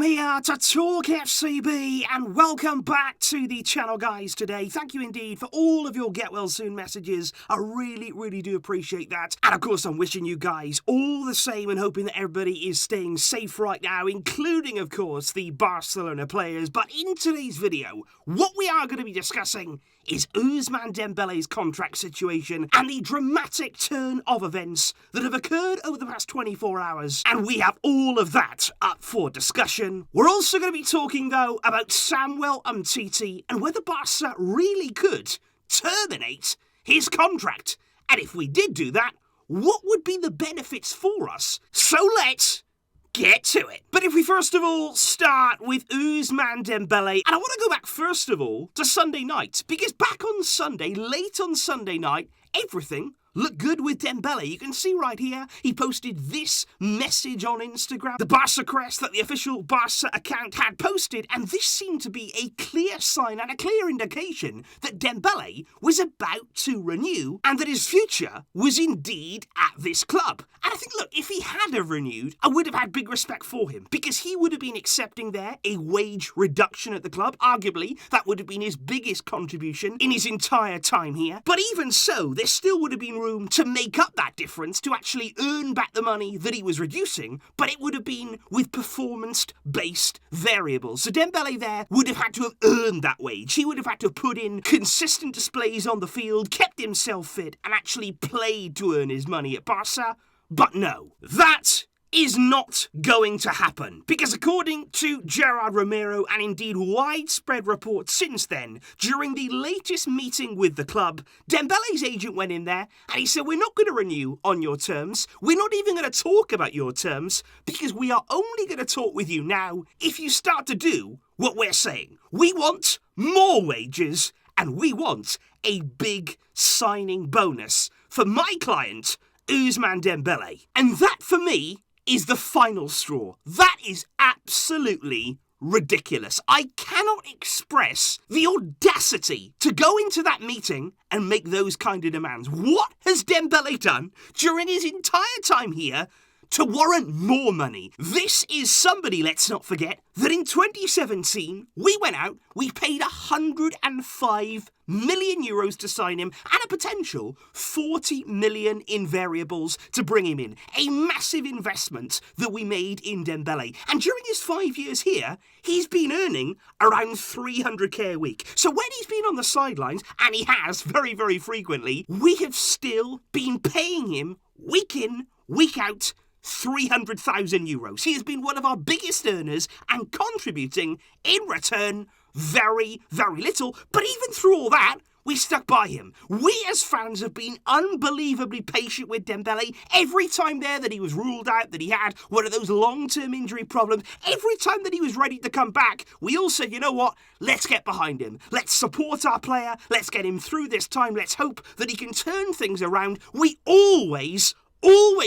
Welcome here to TalkFCB and welcome back to the channel, guys, today. Thank you indeed for all of your get well soon messages. I really do appreciate that. And of course, I'm wishing you guys all the same and hoping that everybody is staying safe right now, including, of course, the Barcelona players. But in today's video, what we are going to be discussing is Ousmane Dembele's contract situation and the dramatic turn of events that have occurred over the past 24 hours. And we have all of that up for discussion. We're also going to be talking, though, about Samuel Umtiti and whether Barca really could terminate his contract. And if we did do that, what would be the benefits for us? So let's get to it. But if we first of all start with Ousmane Dembele, and I want to go back first of all to Sunday night, because back on Sunday, late on Sunday night, everything looked good with Dembele. You can see right here, he posted this message on Instagram, the Barca crest that the official Barca account had posted, and this seemed to be a clear sign and a clear indication that Dembele was about to renew and that his future was indeed at this club. And I think, look, if he had have renewed, I would have had big respect for him, because he would have been accepting there a wage reduction at the club. Arguably, that would have been his biggest contribution in his entire time here. But even so, there still would have been room to make up that difference, to actually earn back the money that he was reducing, but it would have been with performance-based variables. So Dembele there would have had to have earned that wage. He would have had to have put in consistent displays on the field, kept himself fit, and actually played to earn his money at Barca. But no, that is not going to happen, because according to Gerard Romero and indeed widespread reports since then, during the latest meeting with the club, Dembele's agent went in there and he said, we're not going to renew on your terms, we're not even going to talk about your terms, because we are only going to talk with you now if you start to do what we're saying. We want more wages and we want a big signing bonus for my client, Ousmane Dembele. And that for me is the final straw. That is absolutely ridiculous. I cannot express the audacity to go into that meeting and make those kind of demands. What has Dembele done during his entire time here to warrant more money? This is somebody, let's not forget, that in 2017, we went out, we paid 105 million euros to sign him and a potential 40 million in variables to bring him in. A massive investment that we made in Dembele. And during his 5 years here, he's been earning around 300k a week. So when he's been on the sidelines, and he has very frequently, we have still been paying him week in, week out, 300,000 euros. He has been one of our biggest earners and contributing in return very little. But even through all that, we stuck by him. We as fans have been unbelievably patient with Dembele. Every time there that he was ruled out, that he had one of those long-term injury problems, every time that he was ready to come back, we all said, you know what, let's get behind him. Let's support our player. Let's get him through this time. Let's hope that he can turn things around. We always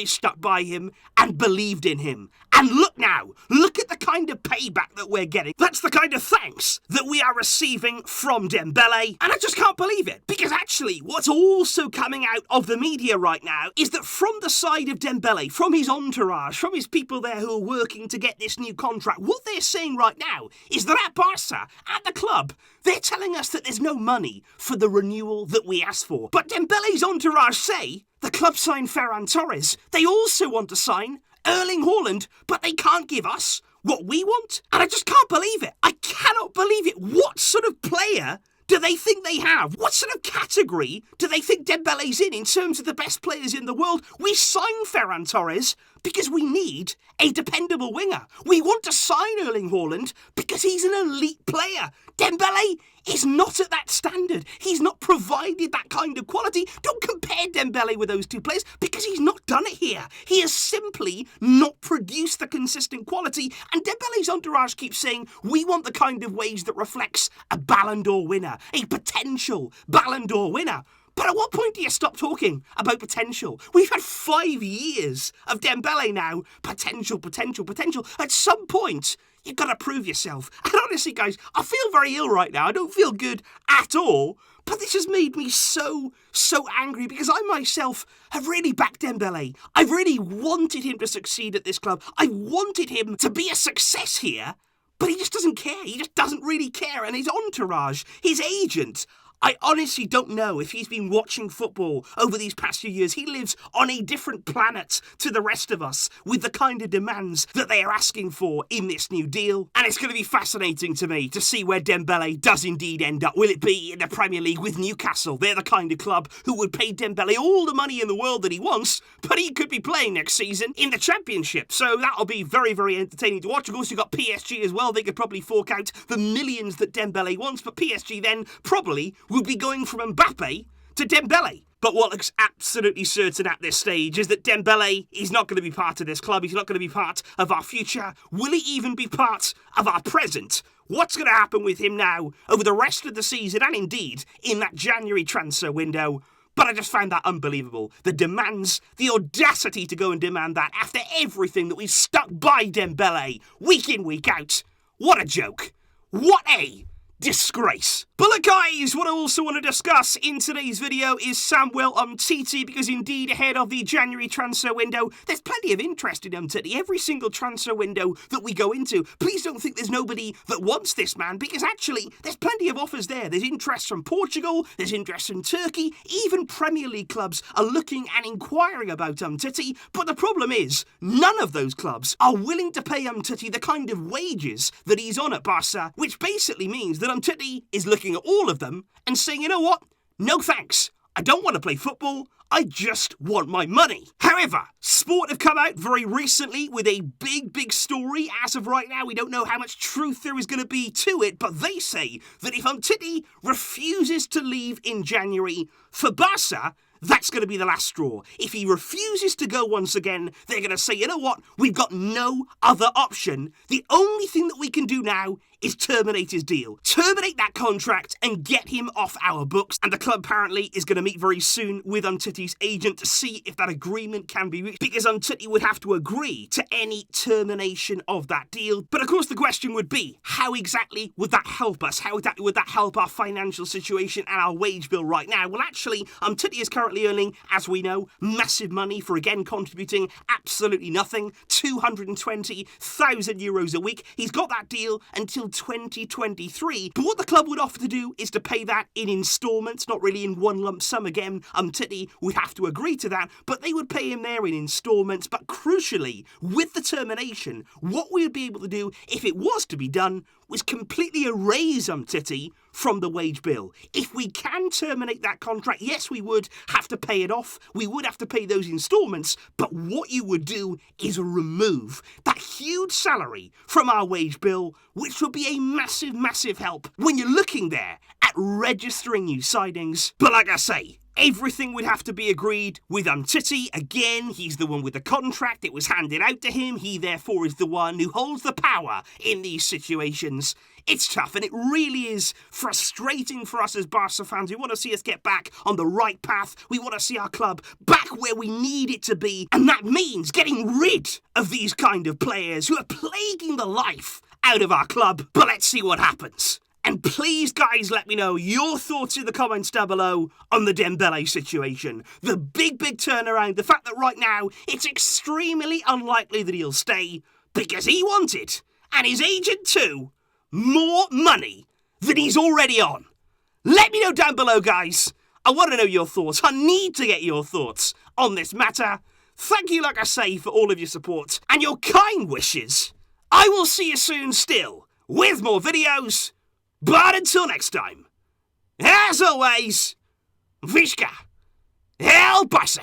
stuck by him and believed in him. And look now, look at the kind of payback that we're getting. That's the kind of thanks that we are receiving from Dembele. And I just can't believe it, because actually what's also coming out of the media right now is that from the side of Dembele, from his entourage, from his people there who are working to get this new contract, what they're saying right now is that at Barca, at the club, they're telling us that there's no money for the renewal that we asked for. But Dembele's entourage say the club signed Ferran Torres. They also want to sign Erling Haaland, but they can't give us what we want. And I just can't believe it. I cannot believe it. What sort of player do they think they have? What sort of category do they think Dembele's in terms of the best players in the world? We signed Ferran Torres because we need a dependable winger. We want to sign Erling Haaland because he's an elite player. Dembele is not at that standard. He's not provided that kind of quality. Don't compare Dembele with those two players, because he's not done it here. He has simply not produced the consistent quality. And Dembele's entourage keeps saying, we want the kind of wage that reflects a Ballon d'Or winner, a potential Ballon d'Or winner. But at what point do you stop talking about potential? We've had 5 years of Dembele now. Potential. At some point, you've got to prove yourself. And honestly, guys, I feel very ill right now. I don't feel good at all. But this has made me so angry because I myself have really backed Dembele. I've really wanted him to succeed at this club. I wanted him to be a success here. But he just doesn't care. He just doesn't really care. And his entourage, his agent, I honestly don't know if he's been watching football over these past few years. He lives on a different planet to the rest of us with the kind of demands that they are asking for in this new deal. And it's going to be fascinating to me to see where Dembele does indeed end up. Will it be in the Premier League with Newcastle? They're the kind of club who would pay Dembele all the money in the world that he wants, but he could be playing next season in the Championship. So that'll be very, very entertaining to watch. Of course, you've got PSG as well. They could probably fork out the millions that Dembele wants, but PSG then probably would be going from Mbappe to Dembele. But what looks absolutely certain at this stage is that Dembele is not going to be part of this club. He's not going to be part of our future. Will he even be part of our present? What's going to happen with him now over the rest of the season and indeed in that January transfer window? But I just found that unbelievable. The demands, the audacity to go and demand that after everything that we've stuck by Dembele week in, week out. What a joke. What a disgrace. But look, guys, what I also want to discuss in today's video is Samuel Umtiti, because indeed ahead of the January transfer window, there's plenty of interest in Umtiti. Every single transfer window that we go into, please don't think there's nobody that wants this man, because actually there's plenty of offers there. There's interest from Portugal, there's interest from Turkey, even Premier League clubs are looking and inquiring about Umtiti, but the problem is none of those clubs are willing to pay Umtiti the kind of wages that he's on at Barça, which basically means that Umtiti is looking at all of them and saying, you know what? No thanks. I don't want to play football. I just want my money. However, Sport have come out very recently with a big story. As of right now, we don't know how much truth there is going to be to it, but they say that if Umtiti refuses to leave in January for Barça, that's going to be the last straw. If he refuses to go once again, they're going to say, you know what? We've got no other option. The only thing that we can do now is terminate his deal. Terminate that contract and get him off our books. And the club apparently is going to meet very soon with Umtiti's agent to see if that agreement can be reached, because Umtiti would have to agree to any termination of that deal. But of course the question would be, how exactly would that help us? How exactly would that help our financial situation and our wage bill right now? Well, actually, Umtiti is currently earning, as we know, massive money for again contributing absolutely nothing, €220,000 a week. He's got that deal until 2023, but what the club would offer to do is to pay that in installments, not really in one lump sum. Again, Umtiti would have to agree to that, but they would pay him there in installments. But crucially, with the termination, what we would be able to do, if it was to be done, was completely erase Umtiti from the wage bill. If we can terminate that contract, yes, we would have to pay it off. We would have to pay those installments, but what you would do is remove that huge salary from our wage bill, which would be a massive help when you're looking there at registering new signings. But like I say, everything would have to be agreed with Umtiti. Again, he's the one with the contract. It was handed out to him. He, therefore, is the one who holds the power in these situations. It's tough, and it really is frustrating for us as Barca fans. We want to see us get back on the right path. We want to see our club back where we need it to be, and that means getting rid of these kind of players who are plaguing the life out of our club. But let's see what happens. And please, guys, let me know your thoughts in the comments down below on the Dembele situation. The big turnaround, the fact that right now it's extremely unlikely that he'll stay because he wanted, and his agent too, more money than he's already on. Let me know down below, guys. I want to know your thoughts. I need to get your thoughts on this matter. Thank you, like I say, for all of your support and your kind wishes. I will see you soon still with more videos. But until next time, as always, Vizca, El Barça.